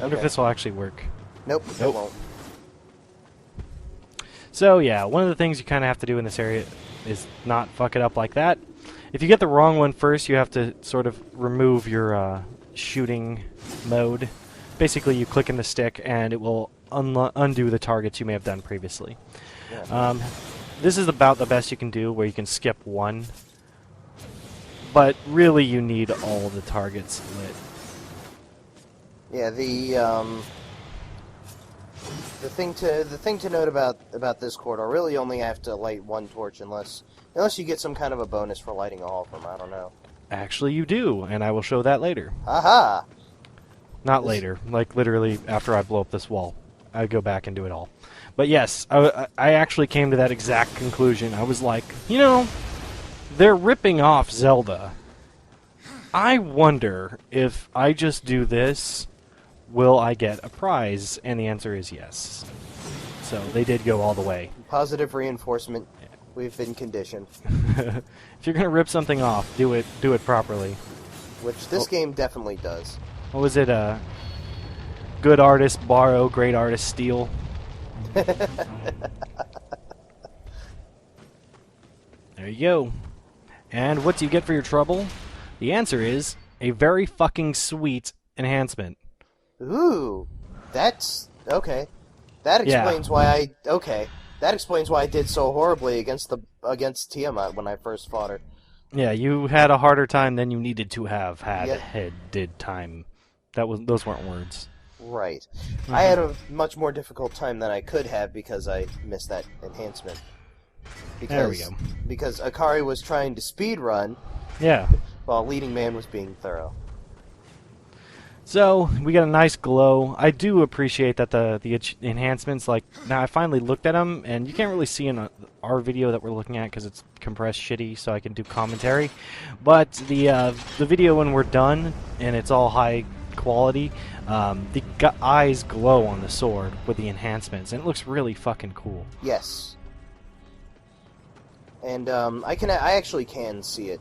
I wonder if this will actually work. Nope, it won't. So yeah, one of the things you kind of have to do in this area is not fuck it up like that. If you get the wrong one first, you have to sort of remove your shooting mode. Basically, you click in the stick and it will undo the targets you may have done previously. Yeah. This is about the best you can do, where you can skip one. But really, you need all the targets lit. Yeah, the thing to note about this corridor, really only have to light one torch unless you get some kind of a bonus for lighting all of them. I don't know. Actually, you do, and I will show that later. Aha! Not later, like literally after I blow up this wall. I go back and do it all. But yes, I actually came to that exact conclusion. I was like, you know, they're ripping off Zelda. I wonder if I just do this, will I get a prize? And the answer is yes. So they did go all the way. Positive reinforcement. We've been conditioned. If you're gonna rip something off, do it properly. Which this game definitely does. What was it? Good artist borrow, great artist steal. There you go. And what do you get for your trouble? The answer is a very fucking sweet enhancement. Ooh, that's okay. That explains why that explains why I did so horribly against Tiamat when I first fought her. Yeah, you had a harder time than you needed to have did time. Those weren't words. Right. Mm-hmm. I had a much more difficult time than I could have because I missed that enhancement. There we go. Because Akari was trying to speedrun. Yeah. While Leading Man was being thorough. So, we got a nice glow. I do appreciate that the enhancements, like, now I finally looked at them, and you can't really see in our video that we're looking at because it's compressed shitty, so I can do commentary. But the video when we're done, and it's all high quality, the eyes glow on the sword with the enhancements, and it looks really fucking cool. Yes. And I actually can see it.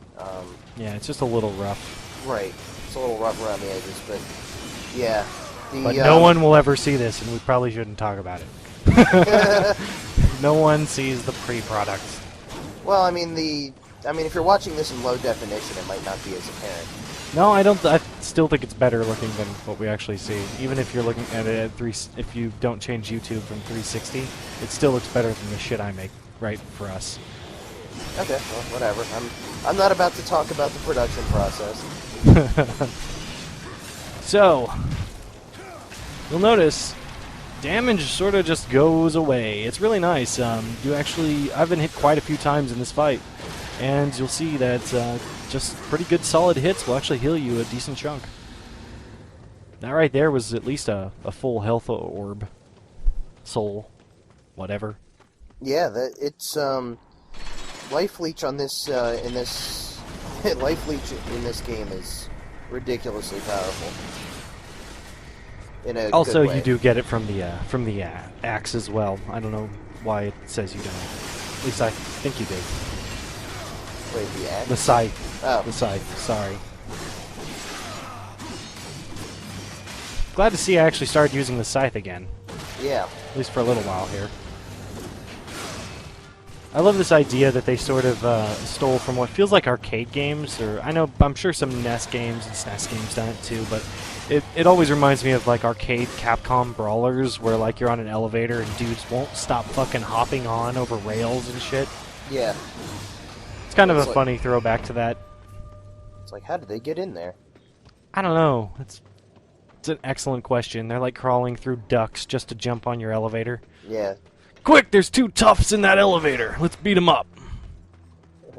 Yeah, it's just a little rough. Right. It's a little rough around the edges, but yeah. But no one will ever see this, and we probably shouldn't talk about it. No one sees the pre-product. Well, I mean, if you're watching this in low definition, it might not be as apparent. No, I don't. I still think it's better looking than what we actually see. Even if you're looking at it at if you don't change YouTube from 360, it still looks better than the shit I make. Right for us. Okay, well, whatever. I'm not about to talk about the production process. So, you'll notice damage sort of just goes away. It's really nice. I've been hit quite a few times in this fight, and you'll see that just pretty good solid hits will actually heal you a decent chunk. That right there was at least a full health orb, soul, whatever. Yeah, it's life leech on this life leech in this game is ridiculously powerful. In a also, good way. you do get it from the axe as well. I don't know why it says you don't. At least I think you did. Wait, the axe? The scythe. Oh. The scythe. Sorry. Glad to see I actually started using the scythe again. Yeah. At least for a little while here. I love this idea that they sort of stole from what feels like arcade games, or I'm sure some NES games and SNES games done it too, but it always reminds me of like arcade Capcom brawlers where like you're on an elevator and dudes won't stop fucking hopping on over rails and shit. Yeah. It's kind of a funny throwback to that. It's like, how did they get in there? I don't know. It's an excellent question. They're like crawling through ducts just to jump on your elevator. Yeah. Quick, there's two toughs in that elevator. Let's beat them up.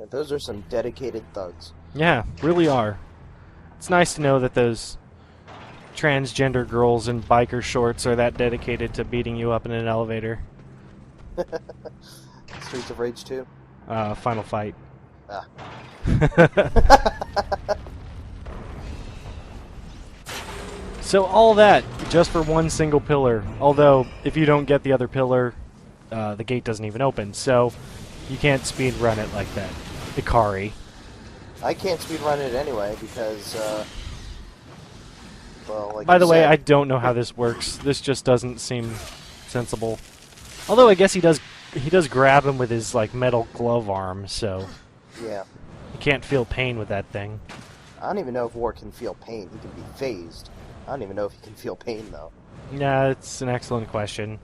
Those are some dedicated thugs. Yeah, really are. It's nice to know that those transgender girls in biker shorts are that dedicated to beating you up in an elevator. Streets of Rage 2? Final Fight. Ah. So all that, just for one single pillar. Although, if you don't get the other pillar, the gate doesn't even open, so you can't speed run it like that. Ikari. I can't speed run it anyway because well, like By you the way, said. I don't know how this works. This just doesn't seem sensible. Although I guess he does grab him with his like metal glove arm, so Yeah. you can't feel pain with that thing. I don't even know if War can feel pain. He can be phased. I don't even know if he can feel pain, though. Yeah, it's an excellent question.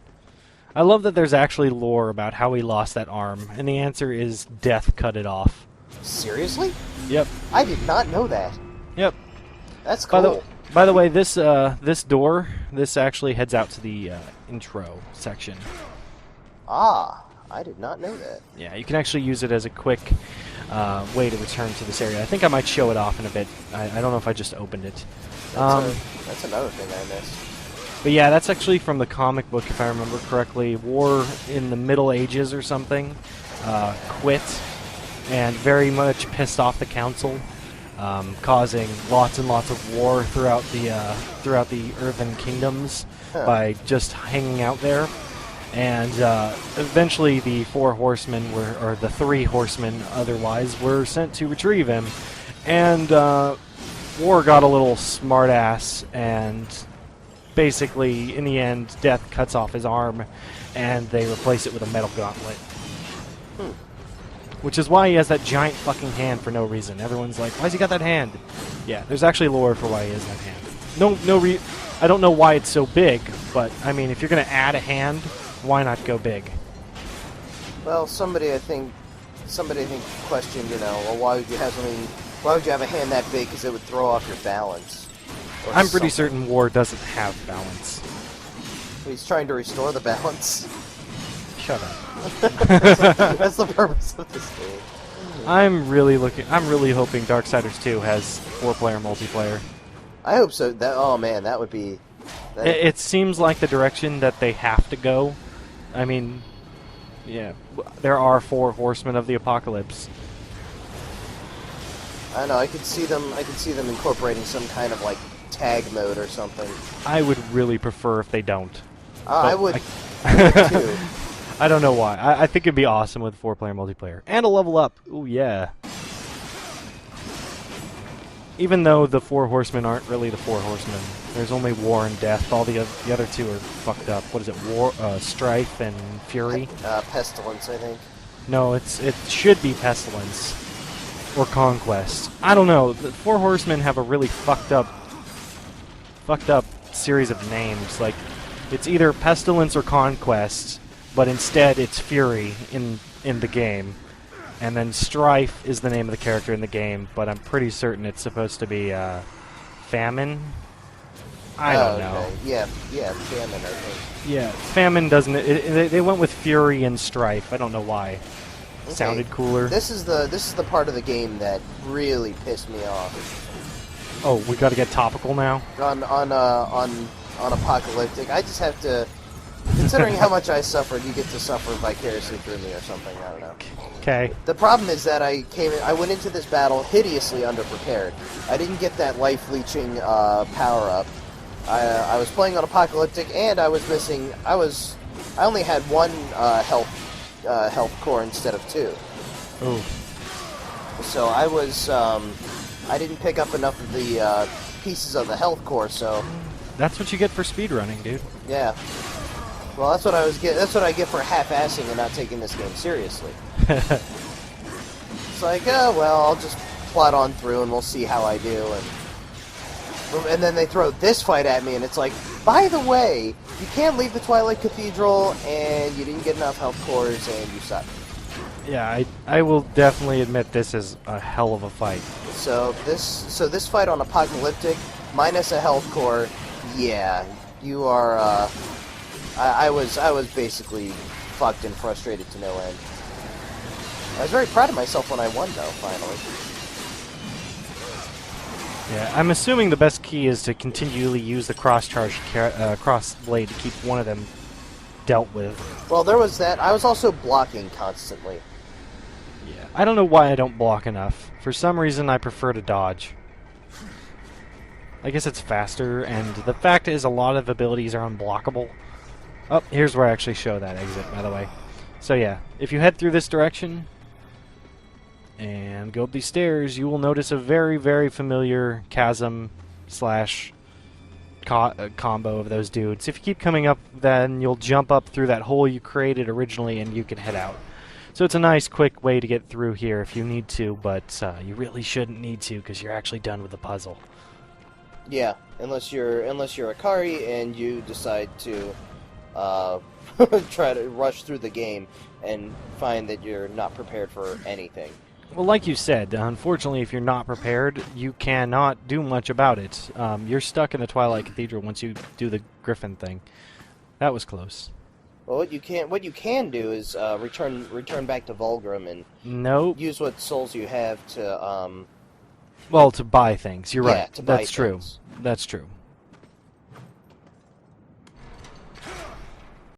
I love that there's actually lore about how he lost that arm, and the answer is death cut it off. Seriously? Yep. I did not know that. Yep. That's cool. By the way, this door, this actually heads out to the intro section. Ah, I did not know that. Yeah, you can actually use it as a quick way to return to this area. I think I might show it off in a bit. I don't know if I just opened it. That's another thing I missed. But yeah, that's actually from the comic book, if I remember correctly. War in the Middle Ages or something. Quit, and very much pissed off the council, causing lots and lots of war throughout the Earthen Kingdoms by just hanging out there. And eventually the four horsemen or the three horsemen otherwise, were sent to retrieve him. And War got a little smartass, and basically, in the end, Death cuts off his arm, and they replace it with a metal gauntlet. Which is why he has that giant fucking hand for no reason. Everyone's like, why's he got that hand? Yeah, there's actually lore for why he has that hand. I don't know why it's so big, but, I mean, if you're going to add a hand, why not go big? Well, somebody I think questioned, well, why would you have a hand that big? Because it would throw off your balance. I'm pretty certain War doesn't have balance. He's trying to restore the balance. Shut up. That's the purpose of this game. I'm really hoping Darksiders 2 has 4-player multiplayer. I hope so. Oh man, that would be. It seems like the direction that they have to go. I mean, yeah, there are 4 horsemen of the apocalypse. I don't know. I could see them incorporating some kind of like tag mode or something. I would really prefer if they don't. I would too. I don't know why. I think it'd be awesome with 4-player multiplayer. And a level up. Ooh, yeah. Even though the 4 horsemen aren't really the 4 horsemen. There's only War and Death. All the other 2 are fucked up. What is it? War, Strife and Fury? Pestilence, I think. No, it should be Pestilence. Or Conquest. I don't know. The 4 horsemen have a really fucked up series of names. Like, it's either Pestilence or Conquest, but instead it's Fury in the game. And then Strife is the name of the character in the game, but I'm pretty certain it's supposed to be Famine. I don't know. Yeah, Famine, I think. Yeah, Famine doesn't. They went with Fury and Strife. I don't know why. Okay. Sounded cooler. This is the part of the game that really pissed me off. Oh, we got to get topical now. On Apocalyptic, I just have to. Considering how much I suffered, you get to suffer vicariously through me or something. I don't know. Okay. The problem is that I went into this battle hideously underprepared. I didn't get that life leeching power up. I was playing on Apocalyptic, and I was missing. I only had 1 health core instead of 2. Ooh. So I didn't pick up enough of the pieces of the health core. So That's what you get for speedrunning, dude. yeah. Well, that's what I get for half-assing and not taking this game seriously. It's like, oh well, I'll just plot on through and we'll see how I do. And then they throw this fight at me, and it's like, by the way, you can't leave the Twilight Cathedral, and you didn't get enough health cores, and you suck. Yeah, I will definitely admit this is a hell of a fight. So this fight on Apocalyptic, minus a health core, yeah, you are. I was basically fucked and frustrated to no end. I was very proud of myself when I won, though, finally. Yeah, I'm assuming the best key is to continually use the cross-charge cross-blade to keep one of them dealt with. Well, there was that. I was also blocking constantly. Yeah, I don't know why I don't block enough. For some reason, I prefer to dodge. I guess it's faster, and the fact is a lot of abilities are unblockable. Oh, here's where I actually show that exit, by the way. So yeah, if you head through this direction and go up these stairs, you will notice a very, very familiar chasm slash combo of those dudes. If you keep coming up, then you'll jump up through that hole you created originally, and you can head out. So it's a nice, quick way to get through here if you need to, but you really shouldn't need to because you're actually done with the puzzle. Yeah, unless you're Akari and you decide to try to rush through the game and find that you're not prepared for anything. Well, like you said, unfortunately, if you're not prepared, you cannot do much about it. You're stuck in the Twilight Cathedral once you do the Griffin thing. That was close. Well, what you can do is return back to Vulgrim and Nope. use what souls you have to Well, to buy things. You're yeah, right. to buy That's true. things. That's true.